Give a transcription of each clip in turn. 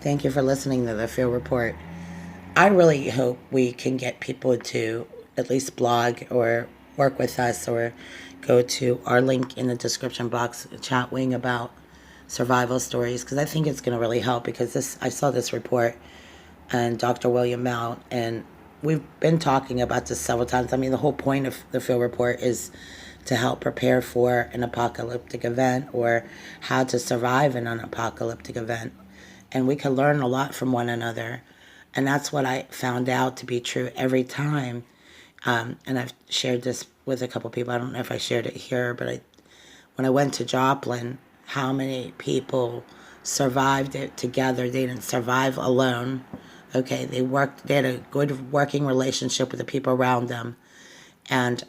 Thank you for listening to the Field Report. I really hope we can get people to at least blog or work with us or go to our link in the description box, chat wing about survival stories, because I think it's going to really help. Because I saw this report and Dr. William Mount, and we've been talking about this several times. I mean, the whole point of the Field Report is to help prepare for an apocalyptic event or how to survive in an apocalyptic event. And we can learn a lot from one another. And that's what I found out to be true every time. And I've shared this with a couple people. I don't know if I shared it here, but when I went to Joplin, how many people survived it together. They didn't survive alone. Okay, they had a good working relationship with the people around them. And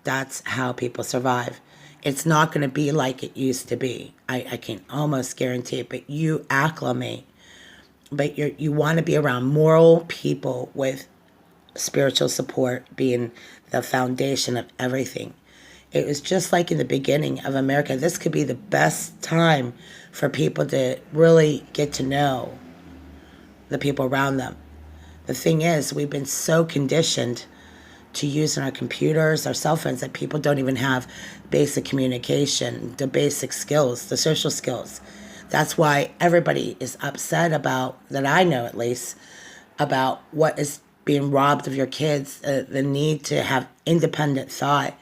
that's how people survive. It's not going to be like it used to be. I can almost guarantee it, but you acclimate. But you want to be around moral people with spiritual support being the foundation of everything. It was just like in the beginning of America. This could be the best time for people to really get to know the people around them. The thing is, we've been so conditioned to using our computers, our cell phones, that people don't even have basic communication, the basic skills, the social skills. That's why everybody is upset about, that I know at least, about what is being robbed of your kids, the need to have independent thought.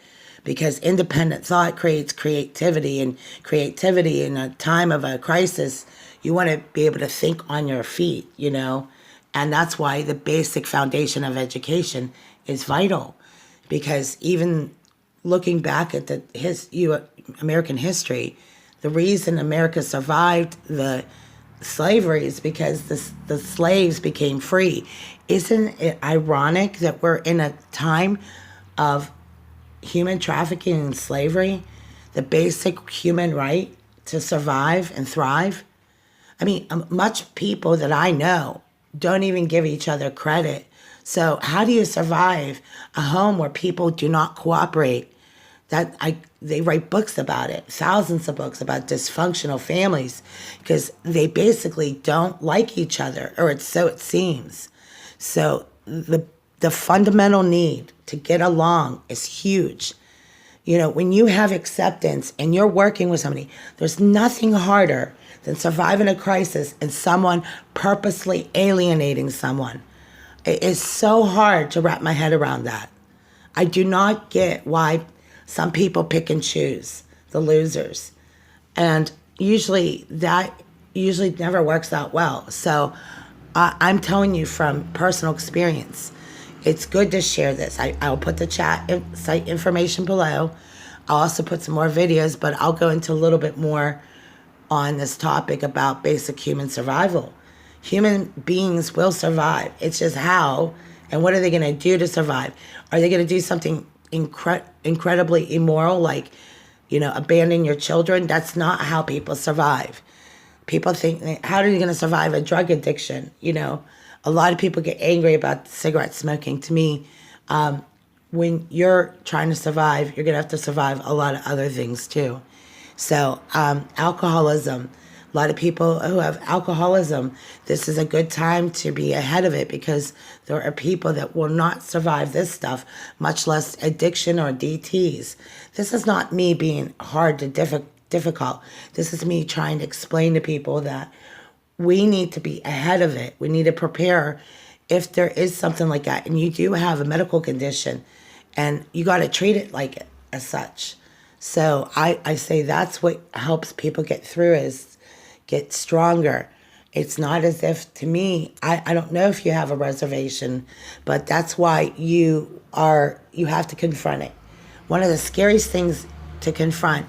Because independent thought creates creativity, and creativity in a time of a crisis, you want to be able to think on your feet, And that's why the basic foundation of education is vital. Because even looking back at American history, the reason America survived the slavery is because the slaves became free. Isn't it ironic that we're in a time of human trafficking and slavery, the basic human right to survive and thrive? I mean, much people that I know don't even give each other credit. So how do you survive a home where people do not cooperate? They write books about it, thousands of books about dysfunctional families, because they basically don't like each other, or so it seems. So the fundamental need to get along is huge. When you have acceptance and you're working with somebody, there's nothing harder than surviving a crisis and someone purposely alienating someone. It is so hard to wrap my head around that. I do not get why some people pick and choose the losers. And usually never works out well. So I'm telling you from personal experience, it's good to share this. I'll put the site information below. I'll also put some more videos, but I'll go into a little bit more on this topic about basic human survival. Human beings will survive. It's just how, and what are they going to do to survive? Are they going to do something incredibly immoral, like, abandon your children? That's not how people survive. People think, how are you going to survive a drug addiction? A lot of people get angry about cigarette smoking. To me, when you're trying to survive, you're going to have to survive a lot of other things too. So alcoholism, a lot of people who have alcoholism, this is a good time to be ahead of it, because there are people that will not survive this stuff, much less addiction or DTs. This is not me being hard to difficult. This is me trying to explain to people that we need to be ahead of it. We need to prepare if there is something like that, and you do have a medical condition, and you got to treat it like it as such. So I say that's what helps people get through, is get stronger. It's not as if, to me, I don't know if you have a reservation, but that's why you have to confront it. One of the scariest things to confront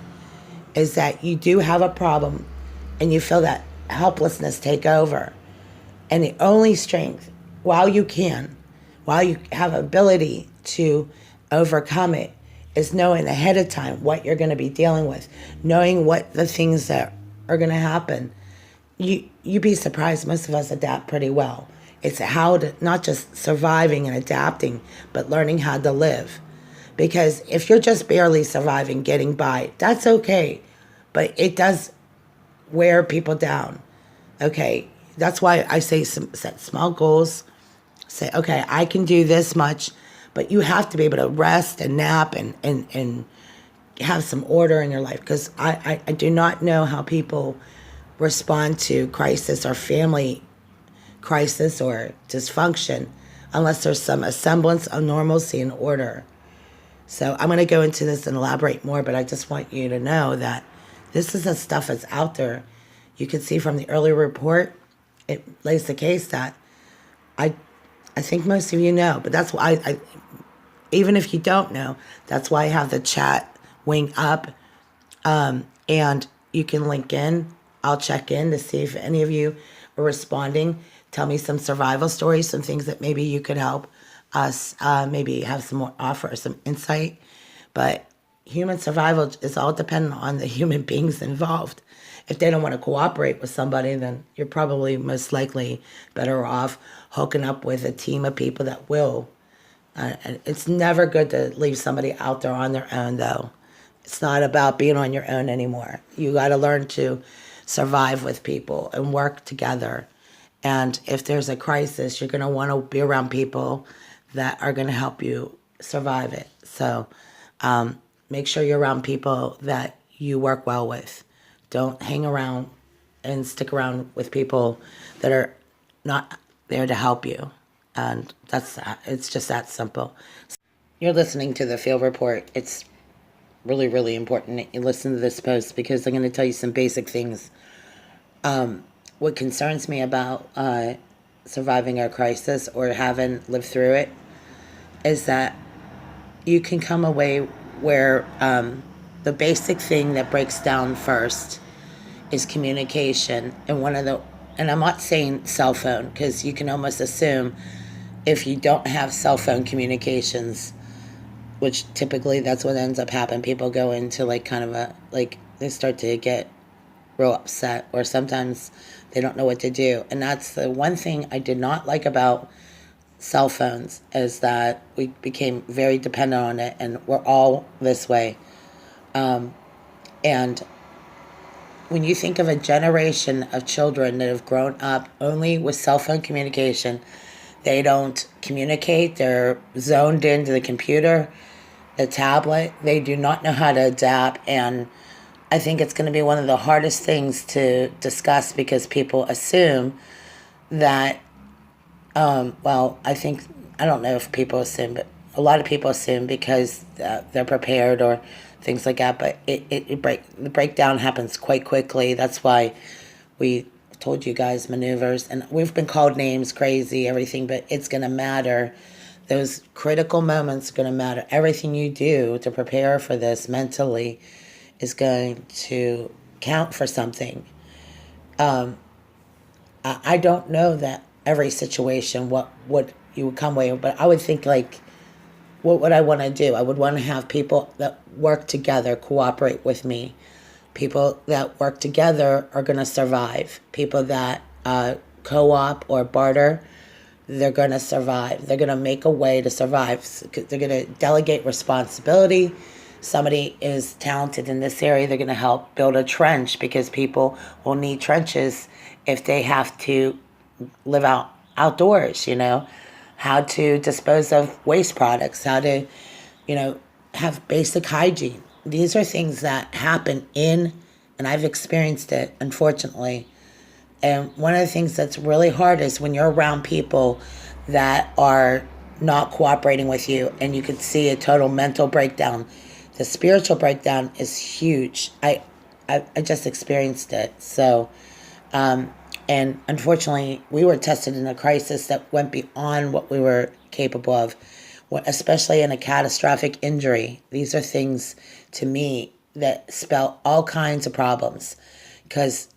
is that you do have a problem and you feel that helplessness take over. And the only strength, while you have ability to overcome it, is knowing ahead of time what you're going to be dealing with, knowing what the things that are going to happen. You'd be surprised, most of us adapt pretty well. It's how to, not just surviving and adapting, but learning how to live. Because if you're just barely surviving, getting by, that's okay. But it does wear people down. Okay, that's why I say set small goals. Say, okay, I can do this much, but you have to be able to rest and nap and have some order in your life. Because I do not know how people respond to crisis or family crisis or dysfunction unless there's some semblance of normalcy and order. So I'm going to go into this and elaborate more, but I just want you to know that this is the stuff that's out there. You can see from the early report, it lays the case that I think most of you know, but that's why even if you don't know, that's why I have the chat wing up, and you can link in. I'll check in to see if any of you are responding. Tell me some survival stories, some things that maybe you could help us, maybe have some more offer, some insight. But human survival is all dependent on the human beings involved. If they don't want to cooperate with somebody, then you're probably most likely better off hooking up with a team of people that will. And it's never good to leave somebody out there on their own, though. It's not about being on your own anymore. You got to learn to survive with people and work together. And if there's a crisis, you're going to want to be around people that are going to help you survive it. So make sure you're around people that you work well with. Don't hang around and stick around with people that are not there to help you. And it's just that simple. You're listening to the Field Report. It's really, really important that you listen to this post because I'm going to tell you some basic things. What concerns me about surviving a crisis or having lived through it is that you can come away where the basic thing that breaks down first is communication. And I'm not saying cell phone, because you can almost assume if you don't have cell phone communications, which typically that's what ends up happening. People go into they start to get real upset, or sometimes they don't know what to do. And that's the one thing I did not like about cell phones, is that we became very dependent on it, and we're all this way. And when you think of a generation of children that have grown up only with cell phone communication, they don't communicate, they're zoned into the computer, the tablet, they do not know how to adapt. And I think it's going to be one of the hardest things to discuss, because people assume that, I don't know if people assume, but a lot of people assume because they're prepared or things like that, but the breakdown happens quite quickly. That's why we told you guys maneuvers, and we've been called names, crazy, everything, but it's going to matter. Those critical moments are going to matter. Everything you do to prepare for this mentally is going to count for something. I don't know that every situation, what you would come away with, but I would think what would I want to do? I would want to have people that work together, cooperate with me. People that work together are going to survive. People that co-op or barter, they're going to survive. They're going to make a way to survive. They're going to delegate responsibility. Somebody is talented in this area, they're going to help build a trench, because people will need trenches if they have to live outdoors, how to dispose of waste products, how to, have basic hygiene. These are things that happen and I've experienced it, unfortunately. And one of the things that's really hard is when you're around people that are not cooperating with you, and you could see a total mental breakdown. The spiritual breakdown is huge. I just experienced it. So, and unfortunately, we were tested in a crisis that went beyond what we were capable of, especially in a catastrophic injury. These are things, to me, that spell all kinds of problems, because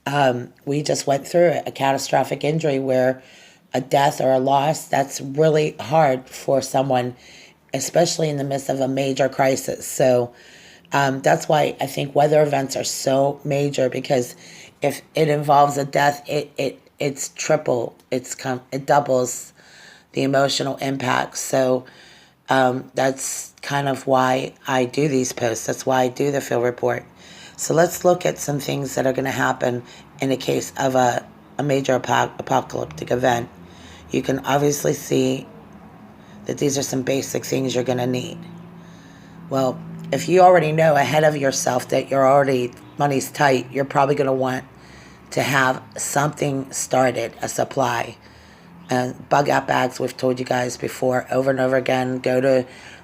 we just went through a catastrophic injury where a death or a loss, that's really hard for someone, especially in the midst of a major crisis. So that's why I think weather events are so major, because if it involves a death, it's triple, it doubles the emotional impact. So that's kind of why I do these posts. That's why I do the Field Report. So let's look at some things that are going to happen in the case of a a major apocalyptic event, you can obviously see that these are some basic things you're going to need. Well, if you already know ahead of yourself that money's tight, you're probably going to want to have something started, a supply. And bug out bags, we've told you guys before over and over again.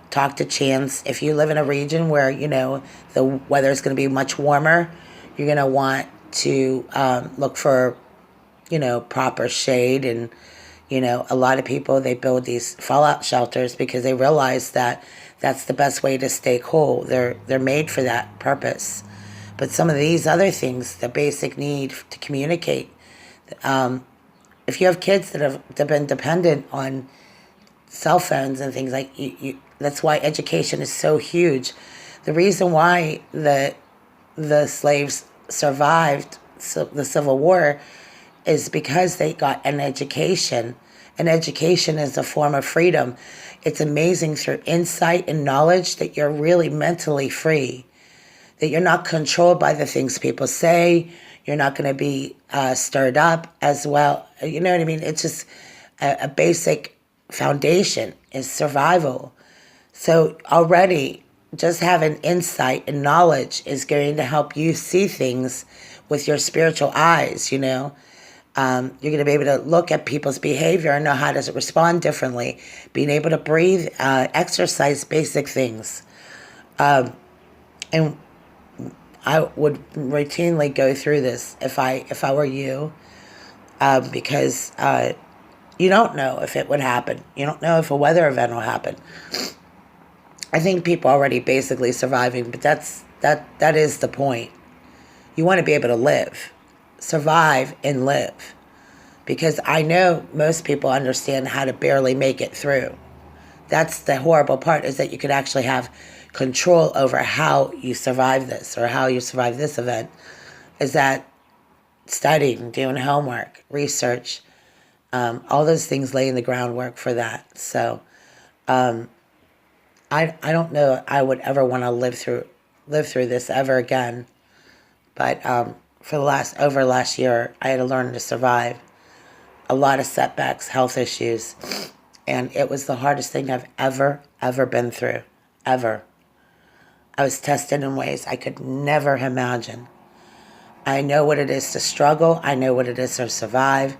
Talk to Chance. If you live in a region where, the weather is going to be much warmer, you're going to want to look for, proper shade. And, a lot of people, they build these fallout shelters because they realize that that's the best way to stay cool. They're made for that purpose. But some of these other things, the basic need to communicate, if you have kids that have been dependent on cell phones and things like that's why education is so huge. The reason why the slaves survived the Civil War is because they got an education. And education is a form of freedom. It's amazing through insight and knowledge that you're really mentally free, that you're not controlled by the things people say. You're not going to be stirred up as well. You know what I mean? It's just a basic foundation is survival. So already just having insight and knowledge is going to help you see things with your spiritual eyes, You're going to be able to look at people's behavior and know how to respond differently. Being able to breathe, exercise basic things. And I would routinely go through this if I were you, because you don't know if it would happen. You don't know if a weather event will happen. I think people are already basically surviving, but that is the point. You want to be able to live, survive, and live, because I know most people understand how to barely make it through. That's the horrible part, is that you could actually have control over how you survive this or how you survive this event, is that studying, doing homework, research, all those things laying the groundwork for that. So I don't know I would ever want to live through this ever again. But for the last year, I had to learn to survive a lot of setbacks, health issues, and it was the hardest thing I've ever been through, ever. I was tested in ways I could never imagine. I know what it is to struggle. I know what it is to survive.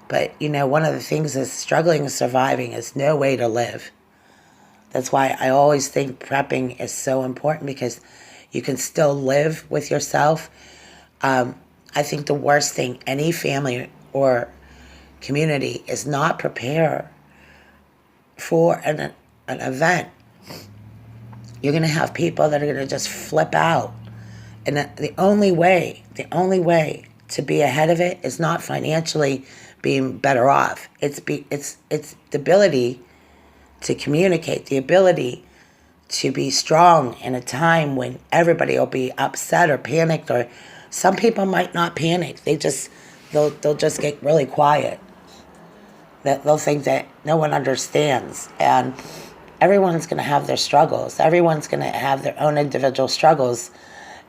But, one of the things is struggling and surviving is no way to live. That's why I always think prepping is so important, because you can still live with yourself. I think the worst thing any family or community is not prepare for an event. You're going to have people that are going to just flip out. And the only way to be ahead of it is not financially being better off. It's the ability to communicate, the ability to be strong in a time when everybody will be upset or panicked, or some people might not panic. They'll just get really quiet. They'll think that no one understands. And everyone's going to have their struggles. Everyone's going to have their own individual struggles.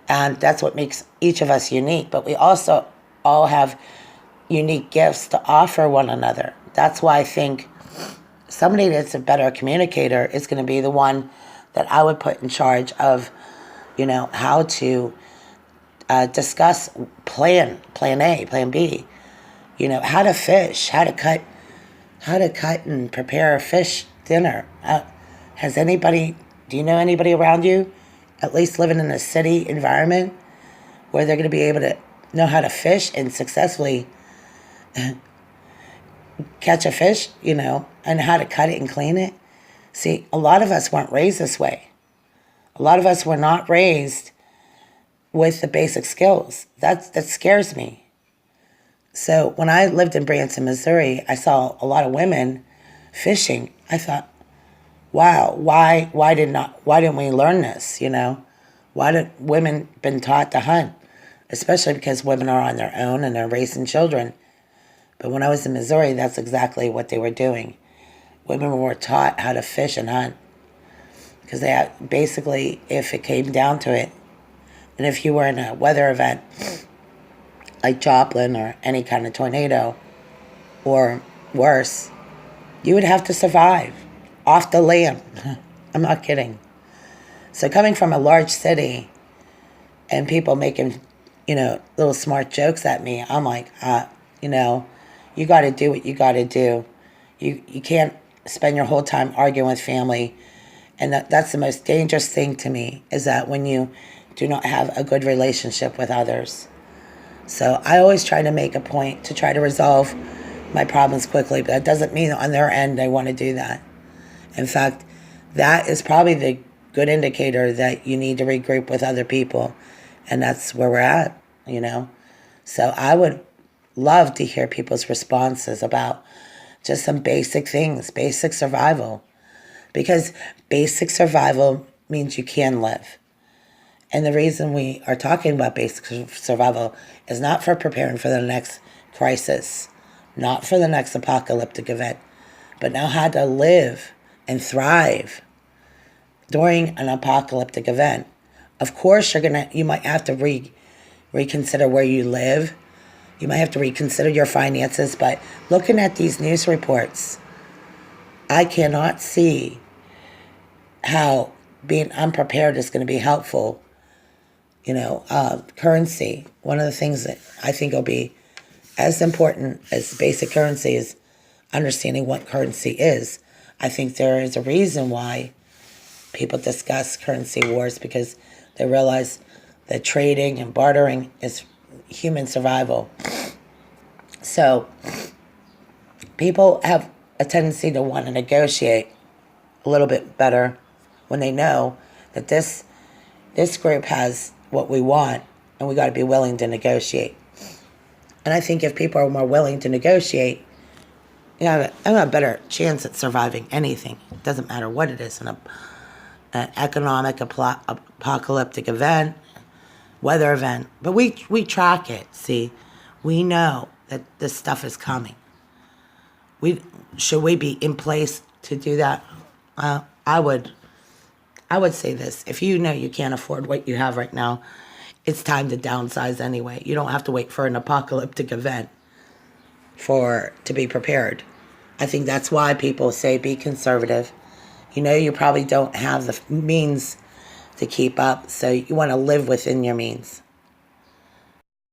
And that's what makes each of us unique. But we also all have unique gifts to offer one another. That's why I think somebody that's a better communicator is going to be the one that I would put in charge of, how to discuss plan A, plan B, how to fish, how to cut and prepare a fish dinner. Do you know anybody around you, at least living in a city environment, where they're going to be able to know how to fish and successfully catch a fish, and how to cut it and clean it? See, a lot of us weren't raised this way. A lot of us were not raised with the basic skills. That scares me. So when I lived in Branson, Missouri, I saw a lot of women fishing. I thought, wow, why didn't we learn this? Why did women been taught to hunt? Especially because women are on their own and they're raising children. But when I was in Missouri, that's exactly what they were doing. Women were taught how to fish and hunt. Because basically, if it came down to it, and if you were in a weather event, like Joplin or any kind of tornado, or worse, you would have to survive off the land. I'm not kidding. So coming from a large city and people making, little smart jokes at me, I'm like, you got to do what you got to do. You can't spend your whole time arguing with family. And that's the most dangerous thing to me, is that when you do not have a good relationship with others. So I always try to make a point to try to resolve my problems quickly, but that doesn't mean on their end they want to do that. In fact, that is probably the good indicator that you need to regroup with other people, and that's where we're at, So I would love to hear people's responses about just some basic things, basic survival, because basic survival means you can live. And the reason we are talking about basic survival is not for preparing for the next crisis, not for the next apocalyptic event, but now how to live and thrive during an apocalyptic event. Of course, you might have to reconsider where you live. You might have to reconsider your finances, but looking at these news reports, I cannot see how being unprepared is going to be helpful. Currency, one of the things that I think will be as important as basic currency is understanding what currency is. I think there is a reason why people discuss currency wars, because they realize that trading and bartering is human survival. So people have a tendency to want to negotiate a little bit better when they know that this group has what we want, and we got to be willing to negotiate. And I think if people are more willing to negotiate, I have a better chance at surviving anything. It doesn't matter what it is, an economic apocalyptic event, weather event. But we track it, see. We know that this stuff is coming. Should we be in place to do that? I would say this. If you know you can't afford what you have right now, it's time to downsize anyway. You don't have to wait for an apocalyptic event to be prepared. I think that's why people say be conservative. You probably don't have the means to keep up, so you want to live within your means.